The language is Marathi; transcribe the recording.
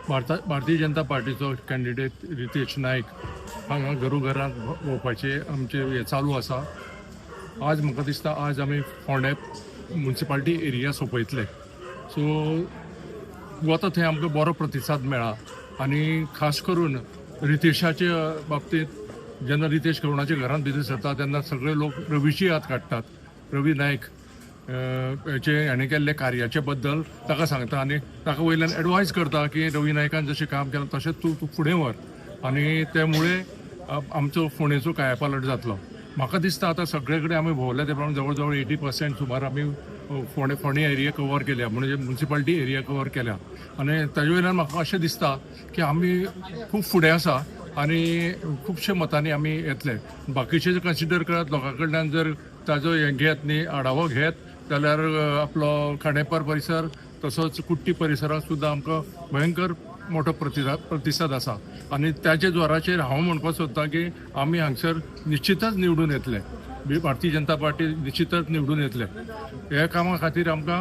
भारतीय जनता पार्टीचो कॅन्डिडेट रितेश नायक हांगा घरोघरांत भोंवपाचें आमचें हें चालू आसा. आज म्हाका दिसता आज आमी फोंडे म्युनिसिपालिटी एरिया सोंपयतले. सो वता थंय आमकां बरो प्रतिसाद मेळ्ळा आनी खास करून रितेशाच्या बाबतींत जेन्ना रितेश करुणाच्या घरांत भितर सरता तेन्ना सगळे लोक रवीची याद काडटात. रवी नायक हाणें केल्ले कार्याचे बद्दल ताका सांगता आनी ताका वयल्यान एडवायज करता की रवी नायकान जशें काम केलां तशेंच तूं फुडें व्हर आनी त्यामुळे आमचो फोंडेचो कायापालट जातलो. म्हाका दिसता आतां सगळे कडेन आमी भोंवले ते प्रमाणे जवळ जवळ 80% सुमार आमी फोंडे एरिया कवर केल्या, म्हणजे म्युनिसिपालिटी एरिया कवर केल्या आनी ताजे वयल्यान म्हाका अशें दिसता की आमी खूब फुडें आसा आनी खुबशे मतांनी आमी येतले. बाकीचे जर कन्सिडर करत लोकां कडल्यान जर ताजो हें घेत न्ही आढावो घेत जाल्यार आपलो खांडेपार परिसर तसोच कुट्टी परिसरात सुद्दां आमकां भयंकर मोठो प्रतिसाद आसा आनी त्याचे जोराचेर हांव म्हणपाक सोदतां की आमी हांगसर निश्चितच निवडून येतले. भारतीय जनता पार्टी निश्चितच निवडून येतले. ह्या कामा खातीर आमकां